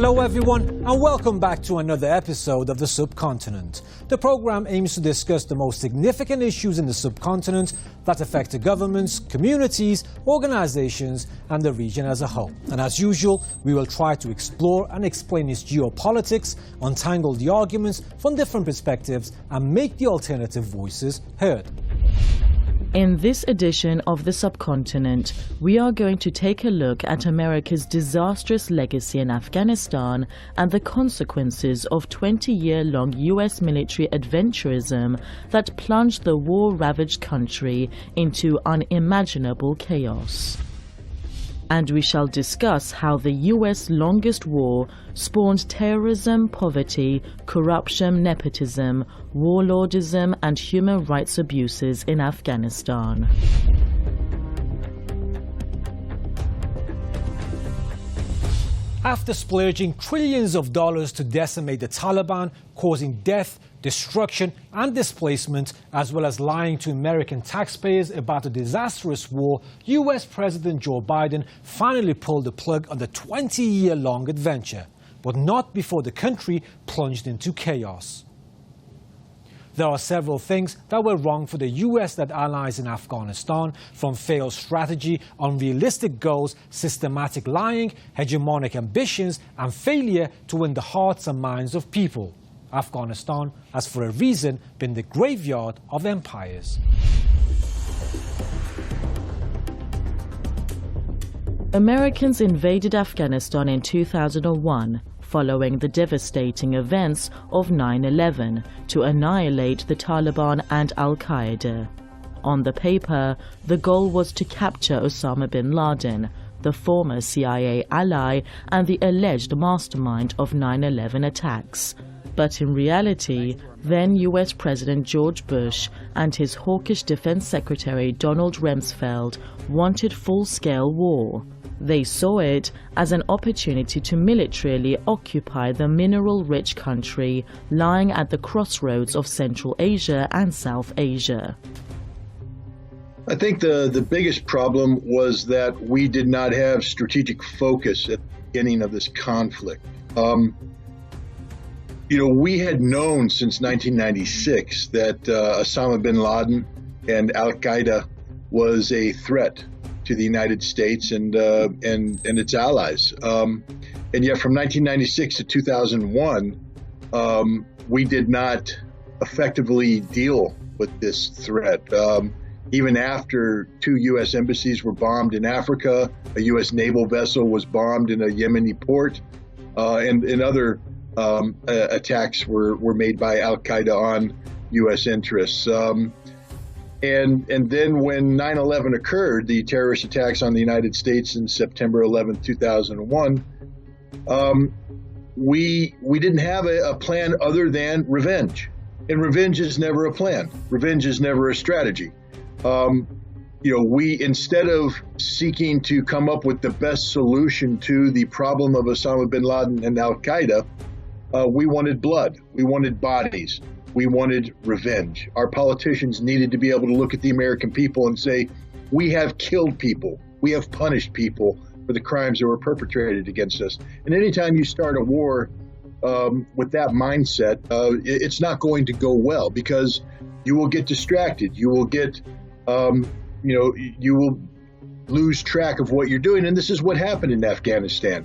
Hello everyone and welcome back to another episode of the Subcontinent. The program aims to discuss the most significant issues in the subcontinent that affect the governments, communities, organizations and the region as a whole. And as usual, we will try to explore and explain its geopolitics, untangle the arguments from different perspectives and make the alternative voices heard. In this edition of the Subcontinent, we are going to take a look at America's disastrous legacy in Afghanistan and the consequences of 20-year-long US military adventurism that plunged the war-ravaged country into unimaginable chaos. And we shall discuss how the US longest war spawned terrorism, poverty, corruption, nepotism, warlordism and human rights abuses in Afghanistan. After splurging trillions of dollars to decimate the Taliban, causing death, destruction and displacement, as well as lying to American taxpayers about a disastrous war, US President Joe Biden finally pulled the plug on the 20-year-long adventure, but not before the country plunged into chaos. There are several things that were wrong for the US-led allies in Afghanistan, from failed strategy, unrealistic goals, systematic lying, hegemonic ambitions, and failure to win the hearts and minds of people. Afghanistan has for a reason been the graveyard of empires. Americans invaded Afghanistan in 2001. Following the devastating events of 9/11 to annihilate the Taliban and Al-Qaeda. On the paper, the goal was to capture Osama bin Laden, the former CIA ally and the alleged mastermind of 9/11 attacks. But in reality, then US President George Bush and his hawkish Defense Secretary Donald Rumsfeld wanted full-scale war. They saw it as an opportunity to militarily occupy the mineral-rich country lying at the crossroads of Central Asia and South Asia. I think the biggest problem was that we did not have strategic focus at the beginning of this conflict. We had known since 1996 that Osama bin Laden and Al-Qaeda was a threat to the United States and its allies. And yet from 1996 to 2001, we did not effectively deal with this threat. Even after 2 U.S. embassies were bombed in Africa, a U.S. naval vessel was bombed in a Yemeni port, and other attacks were made by Al-Qaeda on U.S. interests. And then when 9/11 occurred, the terrorist attacks on the United States in September 11, 2001, we didn't have a plan other than revenge. And revenge is never a plan. Revenge is never a strategy. We, instead of seeking to come up with the best solution to the problem of Osama bin Laden and Al-Qaeda, we wanted blood. We wanted bodies. We wanted revenge. Our politicians needed to be able to look at the American people and say, we have killed people. We have punished people for the crimes that were perpetrated against us. And anytime you start a war with that mindset, it's not going to go well because you will get distracted. You will get, you will lose track of what you're doing. And this is what happened in Afghanistan.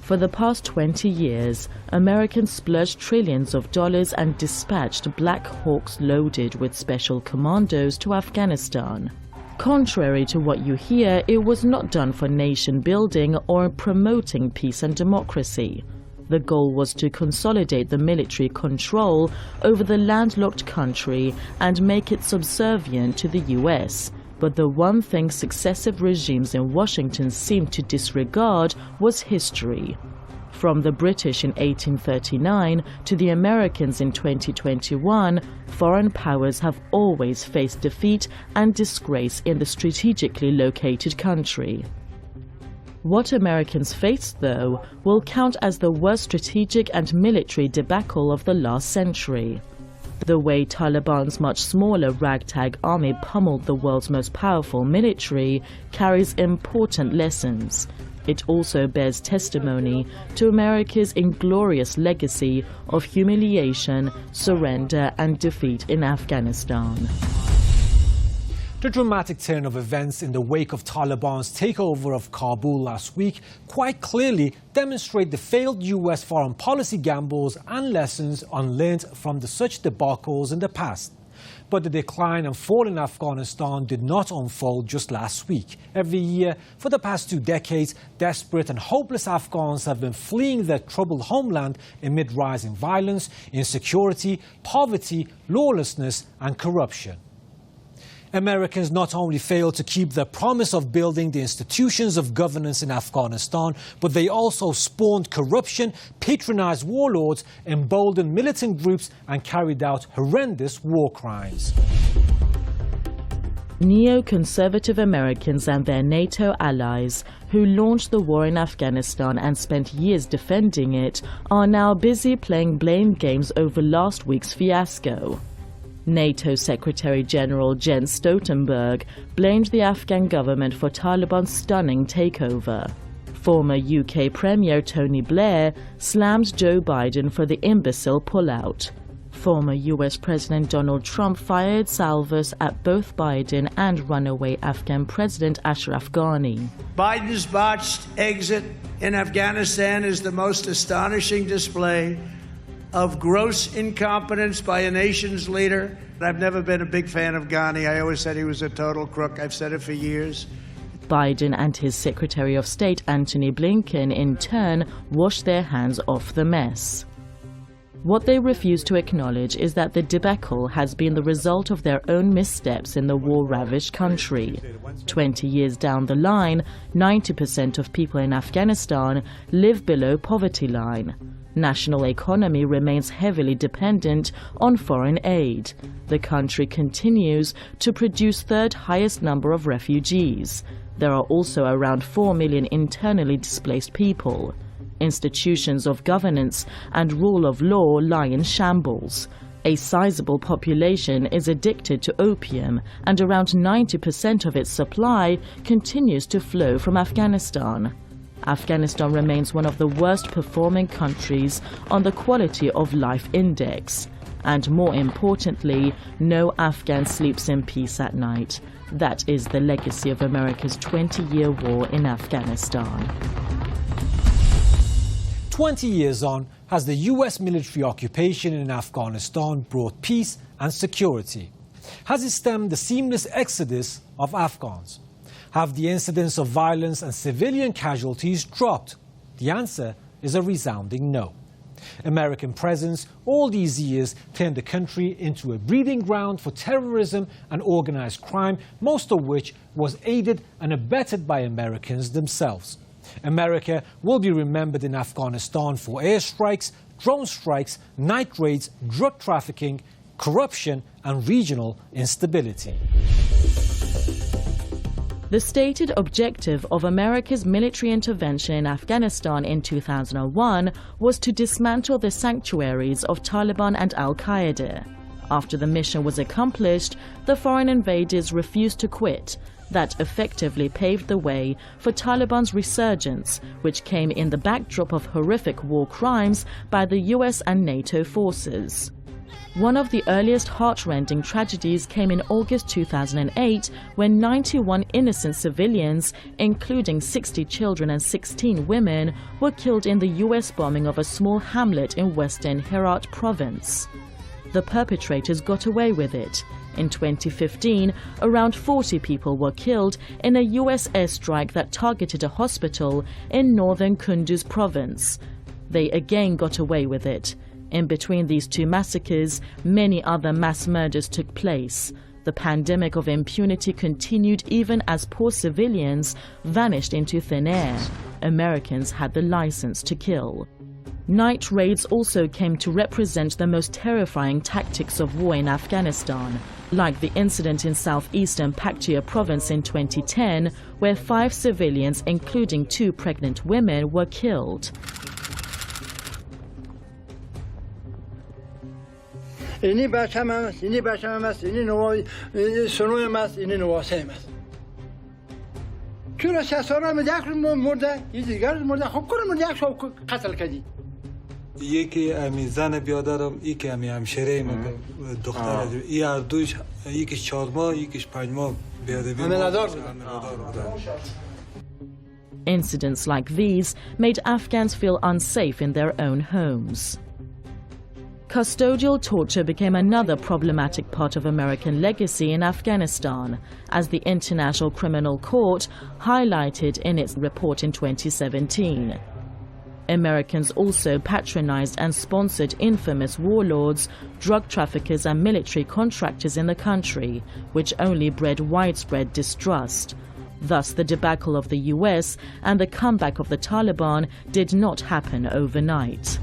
For the past 20 years, Americans splurged trillions of dollars and dispatched Black Hawks loaded with special commandos to Afghanistan. Contrary to what you hear, it was not done for nation building or promoting peace and democracy. The goal was to consolidate the military control over the landlocked country and make it subservient to the US. But the one thing successive regimes in Washington seemed to disregard was history. From the British in 1839 to the Americans in 2021, foreign powers have always faced defeat and disgrace in the strategically located country. What Americans faced, though, will count as the worst strategic and military debacle of the last century. The way Taliban's much smaller ragtag army pummeled the world's most powerful military carries important lessons. It also bears testimony to America's inglorious legacy of humiliation, surrender and defeat in Afghanistan. The dramatic turn of events in the wake of Taliban's takeover of Kabul last week quite clearly demonstrate the failed U.S. foreign policy gambles and lessons unlearned from such debacles in the past. But the decline and fall in Afghanistan did not unfold just last week. Every year, for the past 2 decades, desperate and hopeless Afghans have been fleeing their troubled homeland amid rising violence, insecurity, poverty, lawlessness and corruption. Americans not only failed to keep their promise of building the institutions of governance in Afghanistan, but they also spawned corruption, patronized warlords, emboldened militant groups, and carried out horrendous war crimes. Neoconservative Americans and their NATO allies, who launched the war in Afghanistan and spent years defending it, are now busy playing blame games over last week's fiasco. NATO Secretary General Jens Stoltenberg blamed the Afghan government for Taliban's stunning takeover. Former UK Premier Tony Blair slammed Joe Biden for the imbecile pullout. Former US President Donald Trump fired salvos at both Biden and runaway Afghan President Ashraf Ghani. Biden's botched exit in Afghanistan is the most astonishing display of gross incompetence by a nation's leader. I've never been a big fan of Ghani. I always said he was a total crook. I've said it for years. Biden and his Secretary of State Antony Blinken, in turn, washed their hands off the mess. What they refuse to acknowledge is that the debacle has been the result of their own missteps in the war-ravaged country. 20 years down the line, 90% of people in Afghanistan live below poverty line. National economy remains heavily dependent on foreign aid. The country continues to produce third highest number of refugees. There are also around 4 million internally displaced people. Institutions of governance and rule of law lie in shambles. A sizable population is addicted to opium, and around 90% of its supply continues to flow from Afghanistan. Afghanistan remains one of the worst performing countries on the Quality of Life Index. And more importantly, no Afghan sleeps in peace at night. That is the legacy of America's 20-year war in Afghanistan. 20 years on, has the U.S. military occupation in Afghanistan brought peace and security? Has it stemmed the seamless exodus of Afghans? Have the incidents of violence and civilian casualties dropped? The answer is a resounding no. American presence all these years turned the country into a breeding ground for terrorism and organized crime, most of which was aided and abetted by Americans themselves. America will be remembered in Afghanistan for airstrikes, drone strikes, night raids, drug trafficking, corruption and regional instability. The stated objective of America's military intervention in Afghanistan in 2001 was to dismantle the sanctuaries of Taliban and Al-Qaeda. After the mission was accomplished, the foreign invaders refused to quit. That effectively paved the way for Taliban's resurgence, which came in the backdrop of horrific war crimes by the US and NATO forces. One of the earliest heart-rending tragedies came in August 2008 when 91 innocent civilians, including 60 children and 16 women, were killed in the US bombing of a small hamlet in western Herat province. The perpetrators got away with it. In 2015, around 40 people were killed in a US airstrike that targeted a hospital in northern Kunduz province. They again got away with it. In between these two massacres, many other mass murders took place. The pandemic of impunity continued even as poor civilians vanished into thin air. Americans had the license to kill. Night raids also came to represent the most terrifying tactics of war in Afghanistan, like the incident in southeastern Paktia province in 2010, where 5 civilians, including 2 pregnant women, were killed. چرا 60 ساله یک مرده یه دیگر مرده خب کنم یک شو قتل کردی یکی امی زن بیادرم یکی امی همشهره دختر ای هر دوش یکیش 4 ماه یکیش 5 ماه بیاده ندار Incidents like these made Afghans feel unsafe in their own homes. Custodial torture became another problematic part of American legacy in Afghanistan, as the International Criminal Court highlighted in its report in 2017. Americans also patronized and sponsored infamous warlords, drug traffickers and military contractors in the country, which only bred widespread distrust. Thus, the debacle of the US and the comeback of the Taliban did not happen overnight.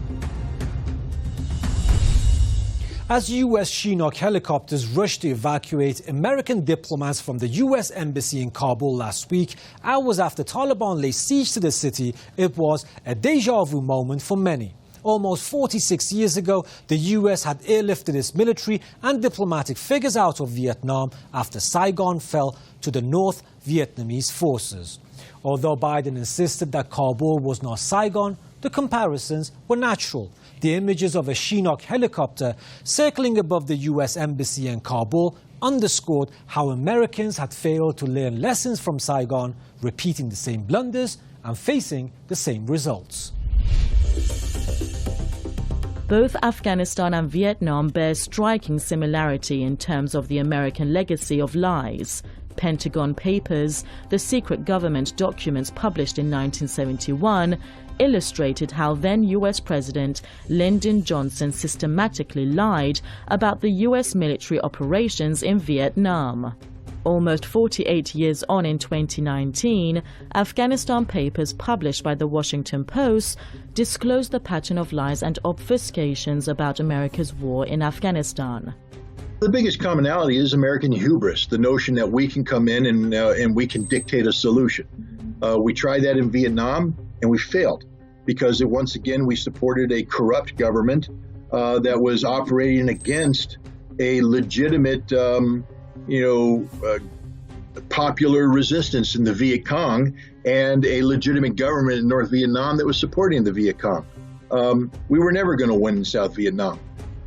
As US Chinook helicopters rushed to evacuate American diplomats from the US Embassy in Kabul last week, hours after Taliban laid siege to the city, it was a déjà vu moment for many. Almost 46 years ago, the US had airlifted its military and diplomatic figures out of Vietnam after Saigon fell to the North Vietnamese forces. Although Biden insisted that Kabul was not Saigon, the comparisons were natural. The images of a Chinook helicopter circling above the US Embassy in Kabul underscored how Americans had failed to learn lessons from Saigon, repeating the same blunders and facing the same results. Both Afghanistan and Vietnam bear striking similarity in terms of the American legacy of lies. Pentagon Papers, the secret government documents published in 1971, illustrated how then US President Lyndon Johnson systematically lied about the US military operations in Vietnam. Almost 48 years on in 2019, Afghanistan Papers published by the Washington Post disclosed the pattern of lies and obfuscations about America's war in Afghanistan. The biggest commonality is American hubris, the notion that we can come in and we can dictate a solution. We tried that in Vietnam and we failed because once again we supported a corrupt government that was operating against a legitimate popular resistance in the Viet Cong and a legitimate government in North Vietnam that was supporting the Viet Cong. We were never going to win in South Vietnam.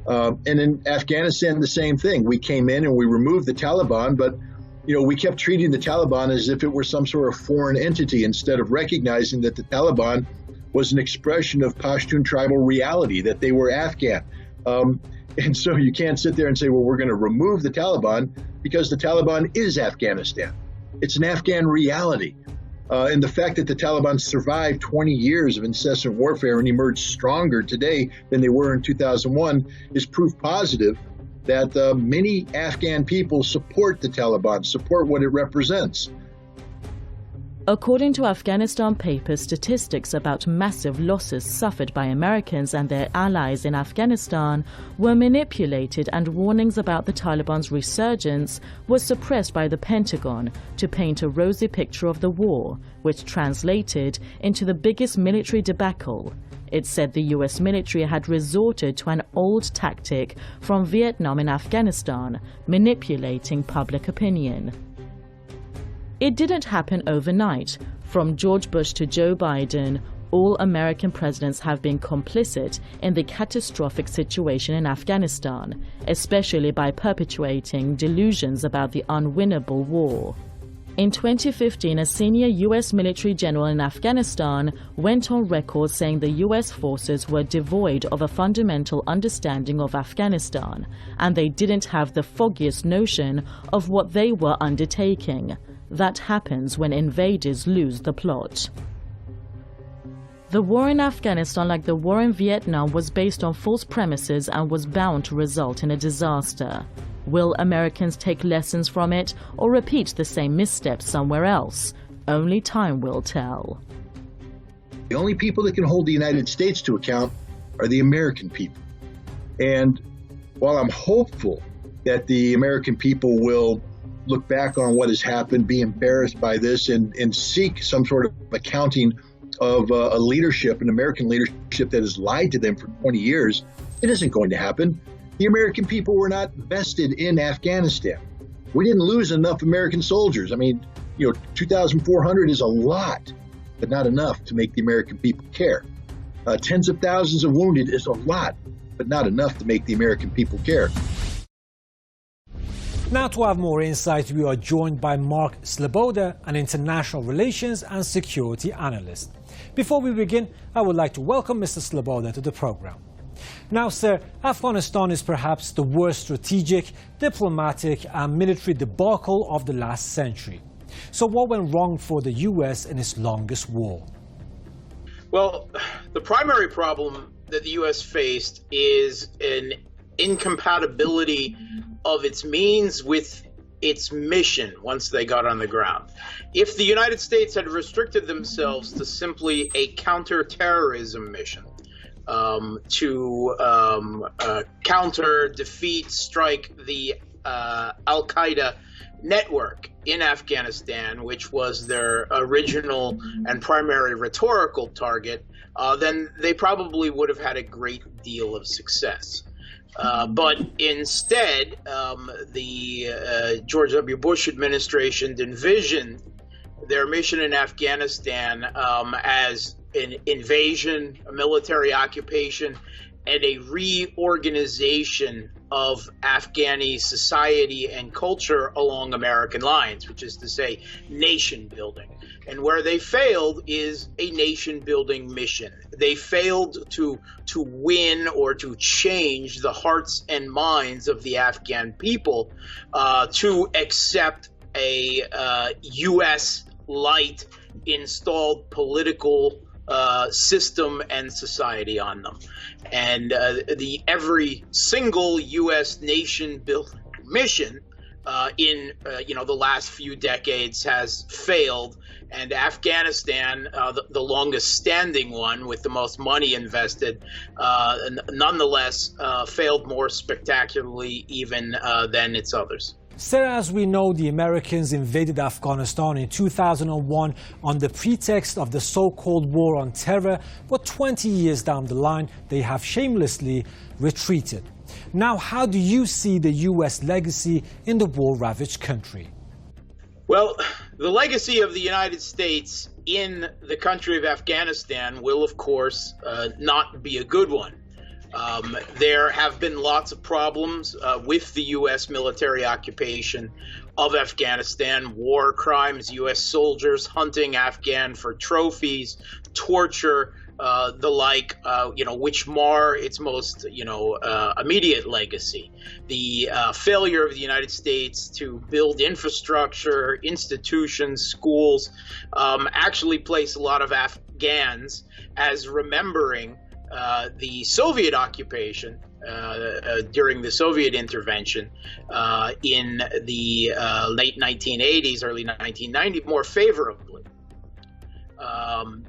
And in Afghanistan, the same thing. We came in and we removed the Taliban, but we kept treating the Taliban as if it were some sort of foreign entity instead of recognizing that the Taliban was an expression of Pashtun tribal reality, that they were Afghan. And so you can't sit there and say, well, we're going to remove the Taliban, because the Taliban is Afghanistan. It's an Afghan reality. And the fact that the Taliban survived 20 years of incessant warfare and emerged stronger today than they were in 2001 is proof positive that many Afghan people support the Taliban, support what it represents. According to Afghanistan Papers, statistics about massive losses suffered by Americans and their allies in Afghanistan were manipulated, and warnings about the Taliban's resurgence were suppressed by the Pentagon to paint a rosy picture of the war, which translated into the biggest military debacle. It said the US military had resorted to an old tactic from Vietnam and Afghanistan, manipulating public opinion. It didn't happen overnight. From George Bush to Joe Biden, all American presidents have been complicit in the catastrophic situation in Afghanistan, especially by perpetuating delusions about the unwinnable war. In 2015, a senior US military general in Afghanistan went on record saying the US forces were devoid of a fundamental understanding of Afghanistan, and they didn't have the foggiest notion of what they were undertaking. That happens when invaders lose the plot. The war in Afghanistan, like the war in Vietnam, was based on false premises and was bound to result in a disaster. Will Americans take lessons from it or repeat the same missteps somewhere else? Only time will tell. The only people that can hold the United States to account are the American people. And while I'm hopeful that the American people will look back on what has happened, be embarrassed by this, and seek some sort of accounting of a leadership, an American leadership that has lied to them for 20 years, it isn't going to happen. The American people were not vested in Afghanistan. We didn't lose enough American soldiers. I mean, 2,400 is a lot, but not enough to make the American people care. Tens of thousands of wounded is a lot, but not enough to make the American people care. Now, to have more insight, we are joined by Mark Sloboda, an international relations and security analyst. Before we begin, I would like to welcome Mr. Sloboda to the program. Now, sir, Afghanistan is perhaps the worst strategic, diplomatic and military debacle of the last century. So what went wrong for the U.S. in its longest war? Well, the primary problem that the U.S. faced is an incompatibility of its means with its mission once they got on the ground. If the United States had restricted themselves to simply a counterterrorism mission, to counter, defeat, strike the al-Qaeda network in Afghanistan, which was their original and primary rhetorical target, then they probably would have had a great deal of success. But instead, the George W. Bush administration envisioned their mission in Afghanistan as an invasion, a military occupation, and a reorganization of Afghani society and culture along American lines, which is to say, nation building. And where they failed is a nation building mission. They failed to win or to change the hearts and minds of the Afghan people to accept a U.S. light installed political system and society on them. And every single U.S. nation building mission in the last few decades has failed, and Afghanistan, the longest standing one with the most money invested, nonetheless failed more spectacularly even than its others. Sir, as we know, the Americans invaded Afghanistan in 2001 on the pretext of the so-called war on terror, but 20 years down the line, they have shamelessly retreated. Now, how do you see the U.S. legacy in the war-ravaged country? Well, the legacy of the United States in the country of Afghanistan will, of course, not be a good one. There have been lots of problems with the U.S. military occupation of Afghanistan, war crimes, U.S. soldiers hunting Afghan for trophies, torture, the like, which mar its most, immediate legacy. The failure of the United States to build infrastructure, institutions, schools, actually place a lot of Afghans as remembering the Soviet occupation during the Soviet intervention in the late 1980s, early 1990s more favorably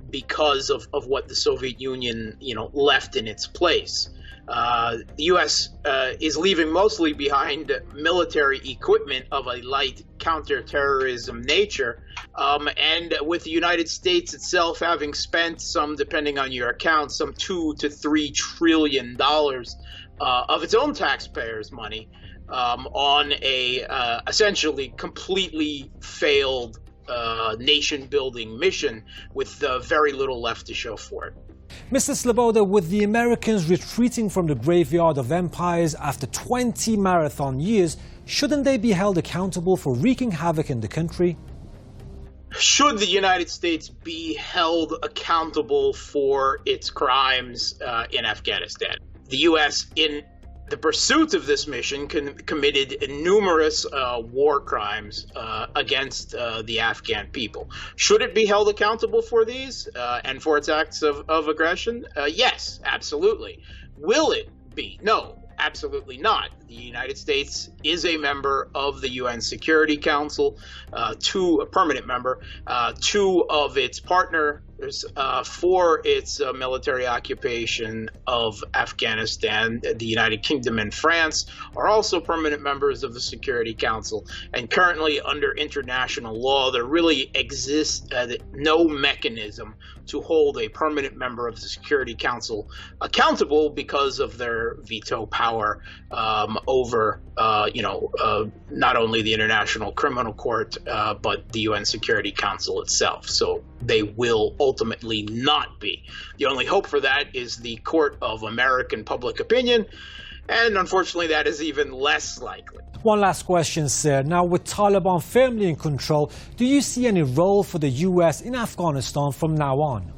because of what the Soviet Union, left in its place. The U.S. is leaving mostly behind military equipment of a light counterterrorism nature, and with the United States itself having spent some, depending on your account, some $2 to $3 trillion of its own taxpayers' money on a essentially completely failed nation-building mission with very little left to show for it. Mr. Sloboda, with the Americans retreating from the graveyard of empires after 20 marathon years, shouldn't they be held accountable for wreaking havoc in the country? Should the United States be held accountable for its crimes in Afghanistan? The U.S., in the pursuit of this mission, committed numerous war crimes against the Afghan people. Should it be held accountable for these and for its acts of aggression? Yes, absolutely. Will it be? No, absolutely not. The United States is a member of the UN Security Council, a permanent member. Two of its partner for its military occupation of Afghanistan. The United Kingdom and France are also permanent members of the Security Council. And currently, under international law, there really exists no mechanism to hold a permanent member of the Security Council accountable because of their veto power over, not only the International Criminal Court, but the UN Security Council itself. So they will ultimately not be. The only hope for that is the court of American public opinion, and unfortunately that is even less likely. One last question, sir. Now, with Taliban firmly in control, do you see any role for the U.S. in Afghanistan from now on?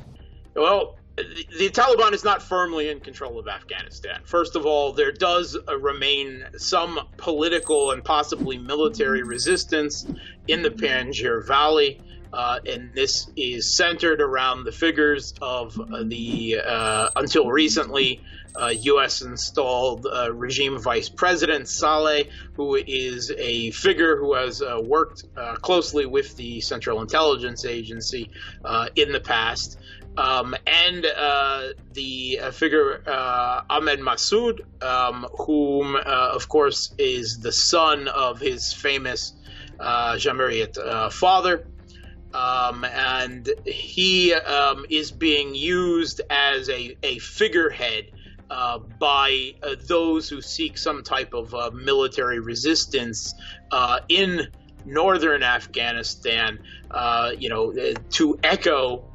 Well, the Taliban is not firmly in control of Afghanistan. First of all, there does remain some political and possibly military resistance in the Panjshir Valley. And this is centered around the figures of the, until recently, U.S. installed regime vice president Saleh, who is a figure who has worked closely with the Central Intelligence Agency in the past. And the figure Ahmed Massoud, whom, of course, is the son of his famous Jamhuriyat father. And he is being used as a figurehead by those who seek some type of military resistance in northern Afghanistan, to echo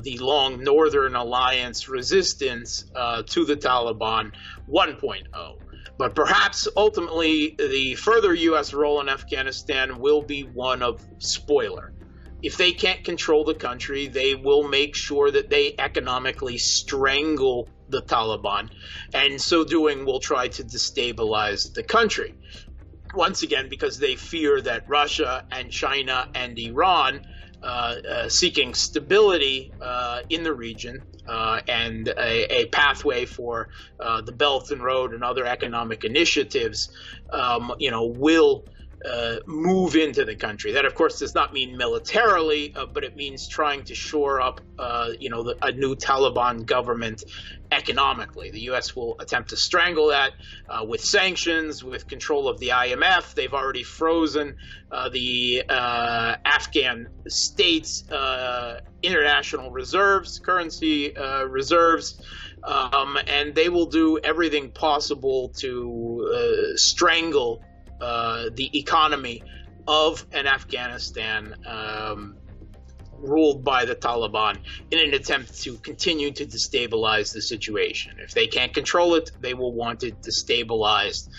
the long Northern Alliance resistance to the Taliban 1.0. But perhaps ultimately the further U.S. role in Afghanistan will be one of spoiler. If they can't control the country, they will make sure that they economically strangle the Taliban, and so doing will try to destabilize the country. Once again, because they fear that Russia and China and Iran, seeking stability in the region and a pathway for the Belt and Road and other economic initiatives, will move into the country. That, of course, does not mean militarily, but it means trying to shore up, a new Taliban government economically. The U.S. will attempt to strangle that with sanctions, with control of the IMF. They've already frozen the Afghan state's international reserves, currency reserves, and they will do everything possible to strangle the economy of an Afghanistan ruled by the Taliban in an attempt to continue to destabilize the situation. If they can't control it, they will want it destabilized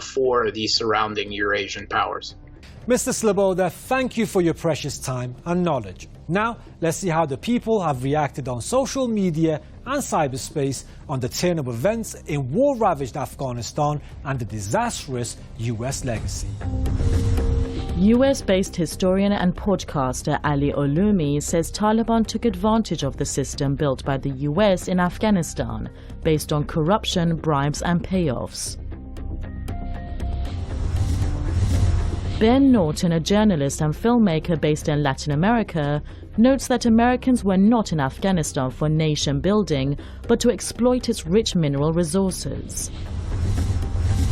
for the surrounding Eurasian powers. Mr. Sloboda, thank you for your precious time and knowledge. Now, let's see how the people have reacted on social media and cyberspace on the turn of events in war-ravaged Afghanistan and the disastrous U.S. legacy. US-based historian and podcaster Ali Olumi says Taliban took advantage of the system built by the US in Afghanistan, based on corruption, bribes and payoffs. Ben Norton, a journalist and filmmaker based in Latin America, notes that Americans were not in Afghanistan for nation building, but to exploit its rich mineral resources.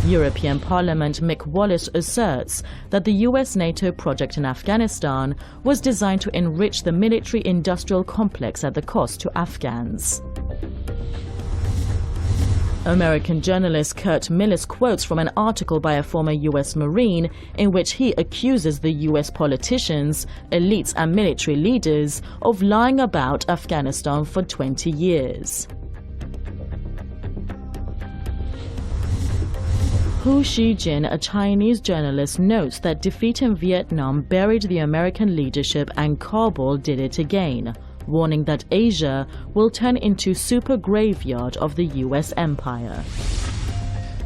European Parliament Mick Wallace asserts that the US-NATO project in Afghanistan was designed to enrich the military-industrial complex at the cost to Afghans. American journalist Kurt Millis quotes from an article by a former US Marine in which he accuses the US politicians, elites and military leaders of lying about Afghanistan for 20 years. Hu Shijin, a Chinese journalist, notes that defeat in Vietnam buried the American leadership and Kabul did it again, warning that Asia will turn into super graveyard of the US empire.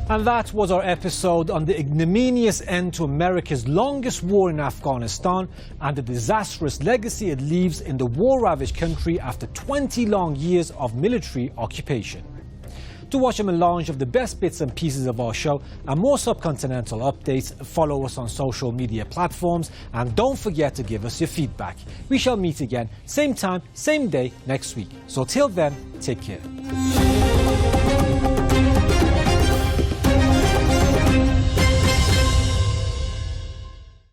And that was our episode on the ignominious end to America's longest war in Afghanistan and the disastrous legacy it leaves in the war-ravaged country after 20 long years of military occupation. To watch a melange of the best bits and pieces of our show and more Subcontinental updates, follow us on social media platforms and don't forget to give us your feedback. We shall meet again, same time, same day next week. So till then, take care.